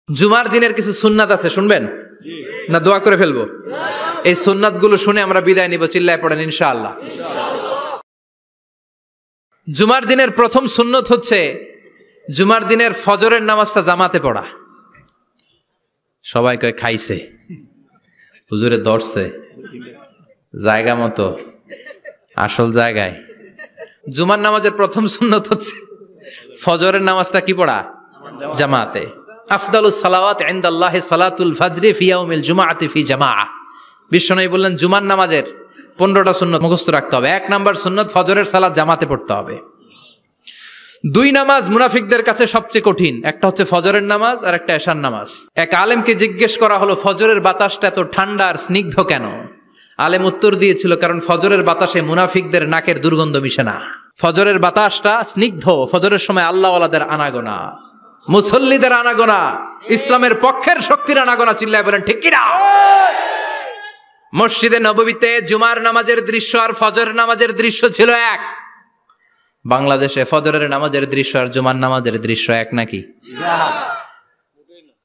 জুমার দিনের কিছু সুন্নাত আছে, শুনবেন না দোয়া করে ফেলবো? এই সুন্নাত গুলো শুনে আমরা বিদায় নিব, চিল্লায় পড়েন ইনশাআল্লাহ। জুমার দিনের প্রথম সুন্নত হচ্ছে জুমার দিনের ফজরের নামাজটা জামাতে পড়া। সবাই কয় খাইছে, হুজুরে ধরছে জায়গা মতো, আসল জায়গায়। জুমার নামাজের প্রথম সুন্নত হচ্ছে ফজরের নামাজটা কি পড়া? জামাতে। আফদালুস সালাওয়াত ইনদাল্লাহি সালাতুল ফাজরি ফি ইয়াউমিল জুমআতি ফি জামাআহ। বিশ্বনবী বললেন জুমার নামাজের 15টা সুন্নত মুখস্থ রাখতে হবে। 1 নাম্বার সুন্নত ফজরের সালাত জামাতে পড়তে হবে। 2 নামাজ মুনাফিকদের কাছে সবচেয়ে কঠিন, একটা হচ্ছে ফজরের নামাজ আর একটা এশার নামাজ। এক আলেমকে জিজ্ঞেস করা হলো ফজরের বাতাসটা এত ঠান্ডা আর স্নিগ্ধ কেন? আলেম উত্তর দিয়েছিল কারণ ফজরের বাতাসে মুনাফিকদের নাকের দুর্গন্ধ মিশে না। ফজরের বাতাসটা স্নিগ্ধ, ফজরের সময় আল্লাহওয়ালাদের আনাগোনা, মুসল্লিদের আনাগোনা, ইসলামের পক্ষের শক্তির আনাগোনা। চিল্লায় বলেন ঠিক কিনা? মসজিদে নববীতে জুমার নামাজের দৃশ্য আর ফজরের নামাজের দৃশ্য ছিল এক। বাংলাদেশে ফজরের নামাজের দৃশ্য আর জুমার নামাজের দৃশ্য এক নাকি?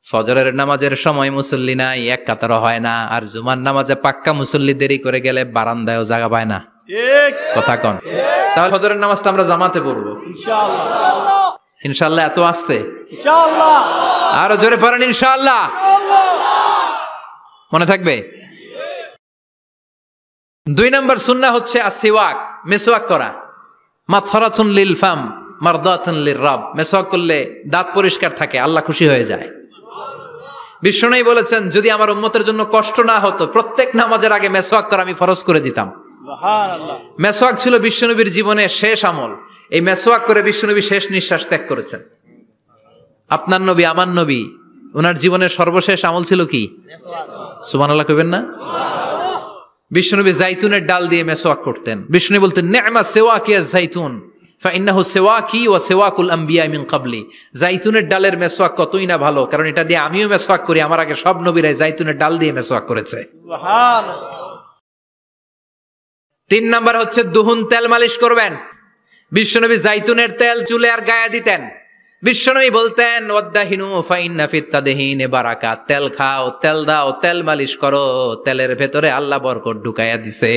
ফজরের নামাজের সময় মুসল্লি নাই, এক কাতার হয় না, আর জুমার নামাজে পাক্কা মুসল্লি দেরি করে গেলে বারান্দায়ও জায়গা পায় না। কথা কন? তাহলে ফজরের নামাজটা আমরা জামাতে পড়বো ইনশাআল্লাহ। ইনশাআল্লাহ এত আসতে ইনশাআল্লাহ, আরো জোরে পড়েন ইনশাআল্লাহ। মনে থাকবে? 2 নাম্বার সুন্নাহ হচ্ছে আসওয়াক, মেসওয়াক করা। মাথরাতুন লিল ফাম মারদাতুন লির রব। মেসওয়াক করলে দাঁত পরিষ্কার থাকে, আল্লাহ খুশি হয়ে যায়। বিশ্বনবী বলেছেন যদি আমার উম্মতের জন্য কষ্ট না হতো প্রত্যেক নামাজের আগে মেসওয়াক করা আমি ফরজ করে দিতাম। সুবহানাল্লাহ। মেসওয়াক ছিল বিশ্বনবীর জীবনের শেষ আমল। এই মেসওয়াক করে বিশ্বনবী শেষ নিঃশ্বাস ত্যাগ করেছেন। আপনার নবী, আমার নবী, ওনার জীবনের সর্বশেষ আমল ছিল কি? সুবহানাল্লাহ কইবেন না? বিশ্বনবী জাইতুনের ডাল দিয়ে মেসওয়াক করতেন। বিশ্বনবী বলতেন নি'মা সিওয়াকিয়া জাইতুন ফাইন্নাহু সিওয়াকি ওয়া সিওয়াকুল আমবিয়া মিন ক্বাবলি। জাইতুনের ডালের মেসওয়াক কতই না ভালো, কারণ এটা দিয়ে আমিও মেসওয়াক করি, আমার আগে সব নবীরাই জাইতুনের ডাল দিয়ে মেসওয়াক করেছে। সুবহানাল্লাহ। 3 নাম্বার হচ্ছে দুহুন, তেল মালিশ করবেন। বিশ্বনবী জাইতুনের তেল চুলে আর গায়ে দিতেন। বিশ্বনবী বলতেন ওয়াদাহিনু ফাইন্না ফিত তাদহিনে বারাকাত। তেল খাও, তেল দাও, তেল মালিশ করো, তেলের ভেতরে আল্লাহ বরকত ঢুকাইয়া দিছে।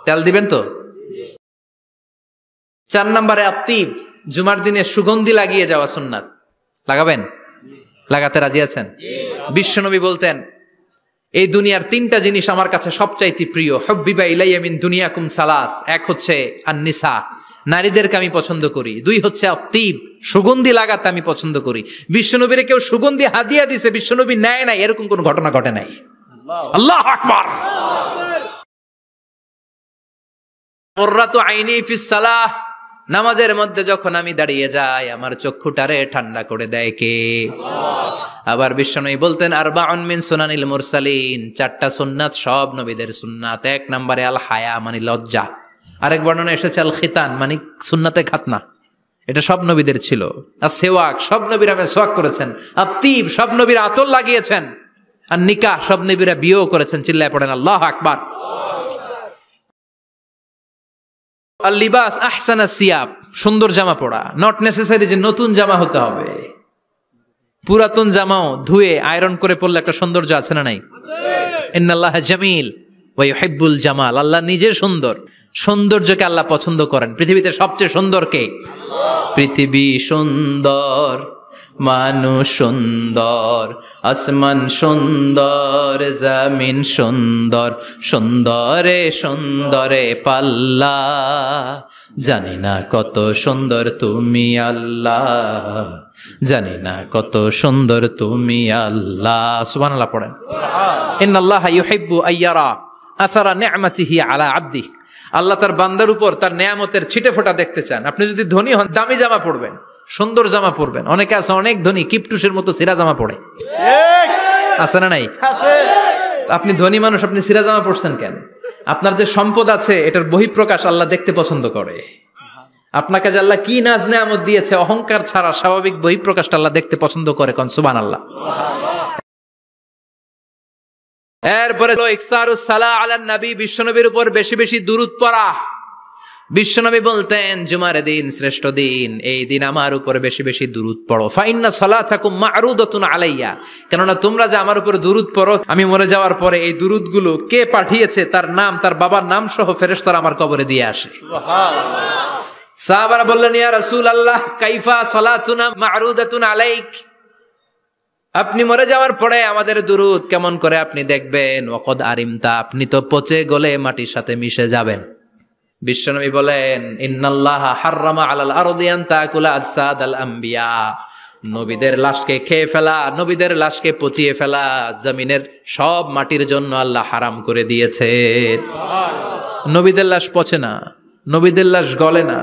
তেল দিবেন তো? 4 নম্বরে আত্তিব, জুমার দিনে সুগন্ধি লাগিয়ে যাওয়া সুন্নাত। লাগাবেন? লাগাতে রাজি আছেন? বিশ্বনবী বলতেন এই দুনিয়ার 3টা জিনিস আমার কাছে সবচাইতে প্রিয়। হুব্বিবা ইলাইয়া মিন দুনিয়াকুম সালাস। 1 হচ্ছে আন-নিসা, নারীদেরকে আমি পছন্দ করি। 2 হচ্ছে আত্তিব, সুগন্ধি লাগাতে আমি পছন্দ করি। বিশ্বনবীরে কেউ সুগন্ধি হাদিয়া দিছে, বিশ্বনবী নেয় নাই, এরকম কোন ঘটনা ঘটে নাই। আল্লাহু আকবার। কুররাতু আইনি ফিস সালাহ। নামাজের মধ্যে যখন আমি দাঁড়িয়ে যাই আমার চক্ষুটারে ঠান্ডা করে দেয় কে? আবার বিশ্বনবী বলতেন আরবাউন মিন সুনানিল মুরসালিন। 4টা সুন্নাত সব নবীদের সুন্নাত। 1 নম্বরে আল হায়া মানে লজ্জা। আরেক বর্ণনা এসেছে আল খিতান মানে সুন্নাতে খাতনা, এটা সব নবীদের ছিল। আর সেওয়াক, সব নবীরা মেসওয়াক করেছেন। আত্তিব, সব নবীরা আতর লাগিয়েছেন। আর নিকাহ, সব নবীরা বিয়েও করেছেন। চিল্লায় পড়েন আল্লাহু আকবার। আর লিবাস আহসানা সিয়াব, সুন্দর জামা পরা। নট নেসেসারি যে নতুন জামা হতে হবে, পুরাতন জামাও ধুয়ে আয়রন করে পরলে একটা সৌন্দর্য আছে না নাই? ইন্নাল্লাহা জামিল ওয়া ইউহিব্বুল জামাল। আল্লাহ নিজে সুন্দর, সৌন্দর্যকে আল্লাহ পছন্দ করেন। পৃথিবীতে সবচেয়ে সুন্দর কে? পৃথিবী সুন্দর, মানুষ সুন্দর, আসমান সুন্দর, জমিন সুন্দর, সুন্দরে সুন্দরে পাল্লা। জানি না কত সুন্দর তুমি আল্লাহ, জানি না কত সুন্দর তুমি আল্লাহ। সুবহানাল্লাহ পড়েন। ইন্নাল্লাহা ইউহিব্বু আইয়ারা আসারা নি'মাতিহি আলা আবদিহি। আল্লাহ তার বান্দার উপর তার নেয়ামতের ছিটে ফোঁটা দেখতে চান। আপনি যদি ধনী হন দামি জামা পরবেন, সুন্দর জামা পরবেন। অনেকে আছে অনেক ধনী কিপটুসের মতো সিরা জামা পরে, আছে না নাই? আপনি ধনী মানুষ, আপনি সিরা জামা পরছেন কেন? আপনার যে সম্পদ আছে এটার বহিঃপ্রকাশ আল্লাহ দেখতে পছন্দ করে। আপনাকে যে আল্লাহ কি নাজ নেয়ামত দিয়েছে, অহংকার ছাড়া স্বাভাবিক বহিঃপ্রকাশটা আল্লাহ দেখতে পছন্দ করে। কোন সুবহানাল্লাহ। এরপরে ইকসারুস সালাহ আলান নবী, বিশ্বনবীর উপর বেশি বেশি দুরূদ পড়া। বিশ্বনবী বলতেন জুমার দিন শ্রেষ্ঠ দিন, এই দিন আমার উপর বেশি বেশি দুরূদ পড়ো। ফাইন্না সালাতাকুম মা'রুদাতুন আলাইয়া, কেননা তোমরা যে আমার উপর দুরূদ পড়ো, আমি মরে যাওয়ার পরে এই দুরূদগুলো কে পাঠিয়েছে তার নাম, তার বাবার নাম সহ ফেরেশতারা আমার কবরে দিয়ে আসে। সুবহানাল্লাহ। সাহাবারা বললেন, ইয়া রাসূলুল্লাহ কাইফা সালাতুনা মা'রুদাতুন আলাইক, আপনি মরে যাওয়ার পরে আমাদের দুরূদ কেমন করে আপনি দেখবেন? ওয়াকাদ আরিমতা, আপনি তো পচে গলে মাটির সাথে মিশে যাবেন। বিশ্বনবী বলেন, ইন্নাল্লাহা হাররামা আলাল আরদি আন তাকুলা আজসাদাল আম্বিয়া, নবীদের লাশকে খেয়ে ফেলা, নবীদের লাশকে পচিয়ে ফেলা জমিনের সব মাটির জন্য আল্লাহ হারাম করে দিয়েছে। নবীদের লাশ পচে না, নবীদের লাশ গলে না।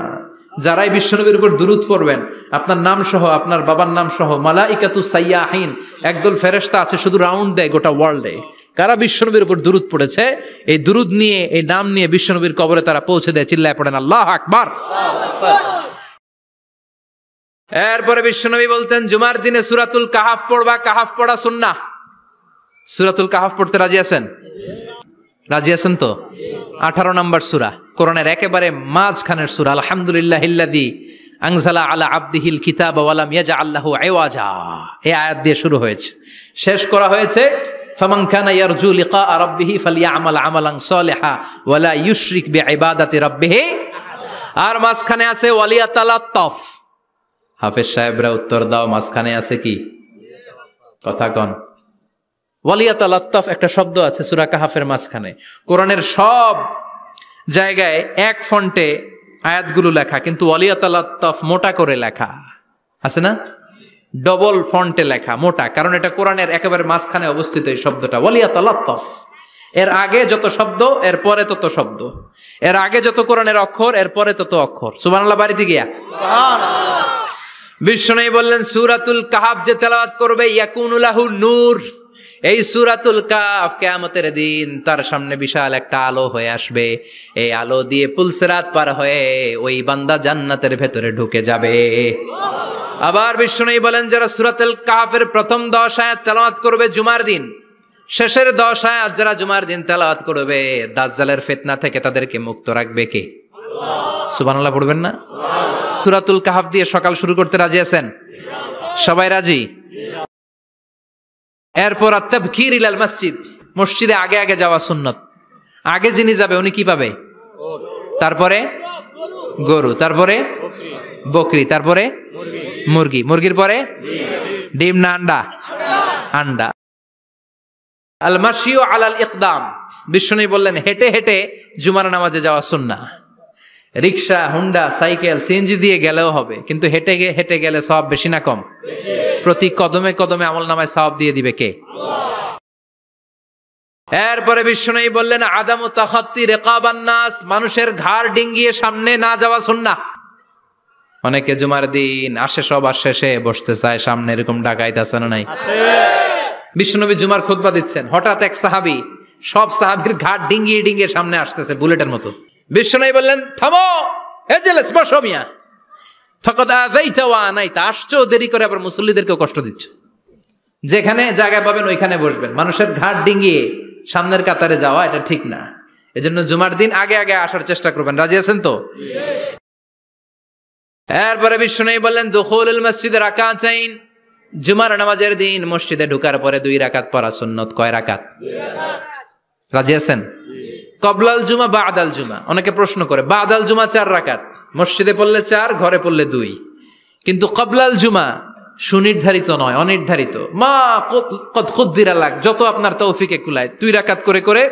যারাই বিশ্বনবীর উপর দুরূদ পড়বেন, আপনার নাম সহ, আপনার বাবার নাম সহ, মালাইকাতু সাইয়াহিন, একদল ফেরেশতা আছে শুধু রাউন্ড দেয় গোটা ওয়ার্ল্ডে। কারা বিশ্বনবীর উপর দুরূদ পড়েছে, এই দুরূদ নিয়ে, এই নাম নিয়ে বিশ্বনবীর কবরে তারা পৌঁছে দেয়। চিল্লায় পড়েন আল্লাহু আকবার। এরপরে বিশ্বনবী বলতেন, জুমার দিনে সূরাতুল কাহাফ পড়বা, কাহাফ পড়া সুন্নাহ। সূরাতুল কাহাফ পড়তে রাজি আছেন? রাজি আছেন তো? 18 নম্বর সূরা, কোরআনের একেবারে মাঝখানের সূরা। আলহামদুলিল্লাহিল্লাযী আনজালা আলা আবদিহিল কিতাবা ওয়া লাম ইয়াজআল লাহু ইওয়াজা, এই আয়াত দিয়ে শুরু হয়েছে, শেষ করা হয়েছে ফামান কানা ইয়ারজু লিকা রাব্বিহি ফালইআমাল আমালান সালিহা ওয়া লা ইউশরিক বিইবাদাতি রাব্বিহি। আর মাঝখানে আছে ওয়ালিয়াতালাত্তাফ। হাফেজ সাহেবরা উত্তর দাও, মাঝখানে আছে কি? কথা কন। ওয়ালিয়াতালাত্তাফ একটা শব্দ আছে সূরা কাহাফের মাঝখানে। কোরআনের সব জায়গায় এক ফন্টে আয়াতগুলো লেখা, কিন্তু ওয়ালিয়াতালাত্তাফ মোটা করে লেখা আছে না? ডবল ফন্টে লেখা, মোটা, কারণ এটা কোরআনের একেবারে মাঝখানে অবস্থিত এই শব্দটা ওয়ালিয়াতালাত্তাফ। এর আগে যত শব্দ, এর পরে তত শব্দ, এর আগে যত কোরআনের অক্ষর, এর পরে তত অক্ষর। সুবহানাল্লাহ বাড়িতে গিয়া সুবহানাল্লাহ। বিশ্বনবী বললেন, সূরাতুল কাহাফ যে তেলাওয়াত করবে ইয়াকুনু লাহু নূর, এই সূরাতুল কাহাফ কিয়ামতের দিন তার সামনে বিশাল একটা আলো হয়ে আসবে। এই আলো দিয়ে পুলসিরাত পার হয়ে ওই বান্দা জান্নাতের ভেতরে ঢুকে যাবে। আবার বিশ্বনবী বলেন, যারা সূরাতুল কাহাফের প্রথম 10 আয়াত তেলাওয়াত করবে জুমার দিন, শেষের 10 আয়াত যারা জুমার দিন তেলাওয়াত করবে, দাজ্জালের ফিতনা থেকে তাদেরকে মুক্ত রাখবে কে? আল্লাহ। সুবহানাল্লাহ পড়বেন না? সুবহানাল্লাহ। সূরাতুল কাহাফ দিয়ে সকাল শুরু করতে রাজি আছেন? সবাই রাজি? এরপর আত-তাবকির ইলাল মসজিদ, মসজিদে আগে আগে যাওয়া সুন্নত। আগে যিনি যাবে উনি কি পাবে? তারপরে গরু, তারপরে বকরি, তারপরে মুরগি, মুরগির পরে ডিম না আন্ডা? আন্ডা। আল মাশিউ আলাল ইকদাম, বিশ্বনবী বললেন হেঁটে হেঁটে জুমার নামাজে যাওয়া সুন্নাহ। রিকশা, হুন্ডা, সাইকেল, সিএনজি দিয়ে গেলেও হবে, কিন্তু হেঁটে হেঁটে গেলে সওয়াব বেশি না কম? প্রতি কদমে কদমে আমলনামায় সওয়াব দিয়ে দিবে কে? আল্লাহ। এরপরে বিশ্বনবী বললেন আদামু তাখাত্তি রিকাবান নাস, মানুষের ঘাড় ডিঙ্গিয়ে সামনে না যাওয়া সুন্নাহ। অনেকে জুমার দিন আসে, সবার শেষে বসতে চায় সামনে, এরকম ডাকাইত আছে না নাই? বিশ্বনবী জুমার খুতবা দিচ্ছেন, হঠাৎ এক সাহাবী সব সাহাবীর ঘাড় ডিঙ্গিয়ে ডিঙ্গিয়ে সামনে আসতেছে বুলেটের মতো। বিশ্বনবী বললেন, থামো, এজেলেস, বসো মিয়া, ফাকাদ আযাইতা ওয়া আনাইতা, আসছো দেরি করে আবার মুসল্লিদেরকে কষ্ট দিচ্ছ। যেখানে জায়গা পাবেন ওইখানে বসবেন, মানুষের ঘাড় ডিঙ্গিয়ে সামনের কাতারে যাওয়া এটা ঠিক না। এজন্য জুমার দিন আগে আগে আসার চেষ্টা করবেন। রাজি আছেন তো? এরপরে বিশ্বনবী বললেন দুখুলুল মসজিদে রাকাতাইন, জুমার নামাজের দিন মসজিদে ঢোকার পরে 2 রাকাত পড়া সুন্নত। কয় রাকাত? 2 রাকাত। রাজি আছেন? কবলাল জুমা বাদাল জুমা, অনেকে প্রশ্ন করে বাদাল জুমা 4 রাকাত, মসজিদে পড়লে 4, ঘরে পড়লে 2, কিন্তু কবলাল জুমা সুনির্ধারিত নয়, অনির্ধারিত। মা কদ খুদ্দিরা লাক, যত আপনার তৌফিকে কুলায় 2 রাকাত করে করে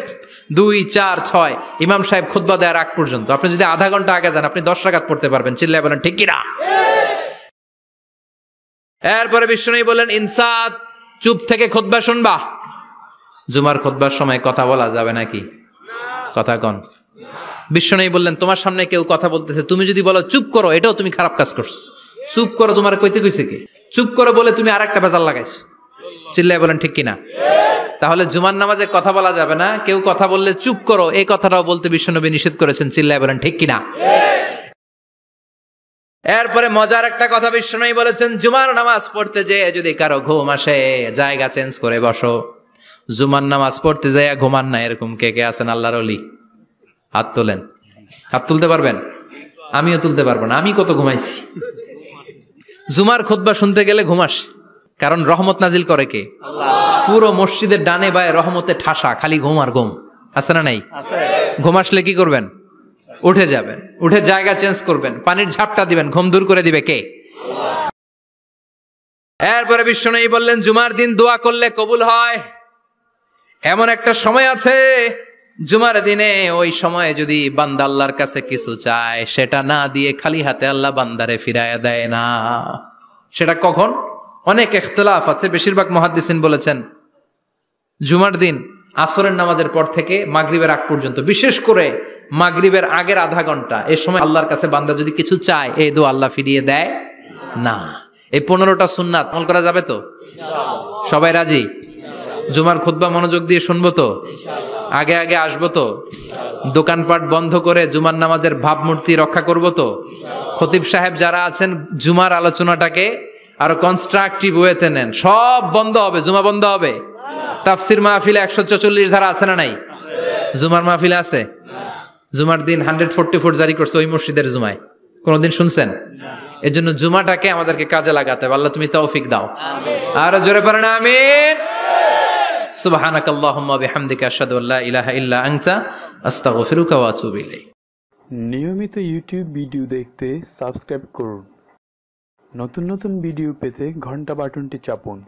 2, 4, 6 ইমাম সাহেব খুতবা দেওয়ার আগ পর্যন্ত আপনি যদি আধা ঘন্টা আগে যান আপনি 10 রাকাত পড়তে পারবেন। চিল্লায় বলেন ঠিক কি না? এরপরে বিশ্বনবী বলেন ইনসাত, চুপ থেকে খুতবা শুনবা। জুমার খুতবার সময় কথা বলা যাবে নাকি? কথা কন। বিশ্বনবী বললেন তোমার সামনে কেউ কথা বলতেছে, তুমি যদি বলো চুপ করো, এটাও তুমি খারাপ কাজ করছো। চুপ করো তোমার কইতে কইছে কে? চুপ করো বলে তুমি আরেকটা ভেজাল লাগাইছো। চিল্লায় বলেন ঠিক কিনা? তাহলে জুমার নামাজে কথা বলা যাবে না, কেউ কথা বললে চুপ করো এই কথাটাও বলতে বিশ্বনবী নিষেধ করেছেন। চিল্লায় বলেন ঠিক কিনা? এরপরে মজার একটা কথা বিশ্বনবী বলেছেন, জুমার নামাজ পড়তে যেয়ে যদি কারো ঘুম আসে জায়গা চেঞ্জ করে বসো। জুমার নামাজ পড়তে যাইয়া ঘুমান না, এরকম কে কে আছেন আল্লাহর ওলি? হাত তোলেন, হাত তুলতে পারবেন? আমিও তুলতে পারবো না, আমি কত ঘুমাইছি। জুমার খুতবা শুনতে গেলে ঘুমাস, কারণ রহমত নাজিল করে কে? পুরো মসজিদের ডানে বায়ে রহমতে ঠাসা, খালি ঘুম আর ঘুম। আছে না নাই? ঘুম আসলে কি করবেন? উঠে যাবেন, উঠে জায়গা চেঞ্জ করবেন, পানির ঝাপটা দিবেন, ঘুম দূর করে দিবে কে? এরপরে বিশ্বনবী বললেন জুমার দিন দোয়া করলে কবুল হয়। এমন একটা সময় আছে জুমার দিনে, ওই সময়ে যদি বান্দা আল্লাহর কাছে কিছু চায়, সেটা না দিয়ে খালি হাতে আল্লাহ বান্দারে ফিরাইয়া দেয় না। সেটা কখন? অনেক ইখতিলাফ আছে, বেশিরভাগ মুহাদ্দিসিন বলেছেন জুমার দিন আসরের নামাজের পর থেকে মাগরিবের আগ পর্যন্ত, বিশেষ করে মাগরিবের আগের আধা ঘন্টা, এই সময় আল্লাহর কাছে বান্দা যদি কিছু চায়, এই দোয়া আল্লাহ ফিরিয়ে দেয় না। এই 15টা সুন্নাত আমল করা যাবে তো? সবাই রাজি? জুমার খুতবা মনোযোগ দিয়ে শুনবো তো? আগে আগে আসবো তো? দোকানপাট বন্ধ করে জুমার নামাজের ভাবমূর্তি রক্ষা করবো তো? খতিব সাহেব যারা আছেন, জুমার আলোচনাটাকে আরো কনস্ট্রাকটিভ ওয়েতে নেন। সব বন্ধ হবে, জুমা বন্ধ হবে। তাফসির মাহফিলে 144 ধারা আছে না নাই? জুমার মাহফিলে আছে? জুমার দিন 144 জারি করছে ওই মসজিদের জুমায়, কোনদিন শুনছেন? এই জন্য জুমাটাকে আমাদেরকে কাজে লাগাতে হবে। আল্লাহ তুমি তৌফিক দাও। আর জোরে পড়েন আমিন। সুবহানাকাল্লাহুম্মা বিহামদিকা আশহাদু আল্লা ইলাহা ইল্লা আনতা আস্তাগফিরুকা ওয়া আতুবু ইলাইক। নিয়মিত ইউটিউব ভিডিও দেখতে সাবস্ক্রাইব করুন। নতুন নতুন ভিডিও পেতে ঘন্টা বাটনটি চাপুন।